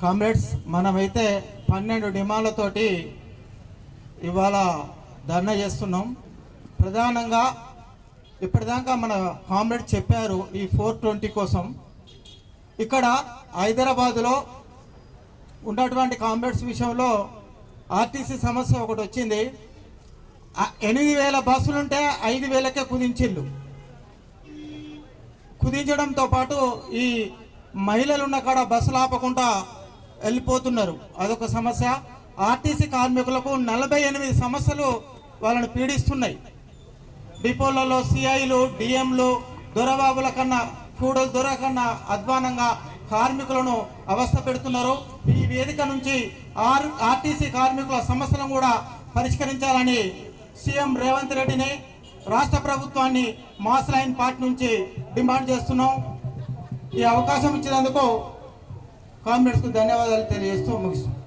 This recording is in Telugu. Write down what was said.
కామ్రేడ్స్, మనమైతే 12 డిమాండ్లతోటి ఇవాళ ధర్నా చేస్తున్నాం. ప్రధానంగా ఇప్పటిదాకా మన కామ్రేడ్స్ చెప్పారు ఈ 420 కోసం. ఇక్కడ హైదరాబాదులో ఉన్నటువంటి కామ్రేడ్స్ విషయంలో ఆర్టీసీ సమస్య ఒకటి వచ్చింది. 8,000 బస్సులుంటే 5,000కే కుదించడంతో పాటు ఈ మహిళలు ఉన్న కాడ బస్సులు ఆపకుండా వెళ్ళిపోతున్నారు. అదొక సమస్య. ఆర్టీసీ కార్మికులకు 48 సమస్యలు వాళ్ళని పీడిస్తున్నాయి. డిపోలలో సిఐలు, డిఎంలు దొరబాబుల కన్నా, కూడలు దొర కన్నా అధ్వానంగా కార్మికులను అవస్థ పెడుతున్నారు. ఈ వేదిక నుంచి ఆర్టీసీ కార్మికుల సమస్యలను కూడా పరిష్కరించాలని సీఎం రేవంత్ రెడ్డిని, రాష్ట్ర ప్రభుత్వాన్ని మాస్ లైన్ పార్టీ నుంచి డిమాండ్ చేస్తున్నాం. ఈ అవకాశం ఇచ్చినందుకు కామ్రేడ్స్కు ధన్యవాదాలు తెలియజేస్తూ ముగిస్తున్నాం.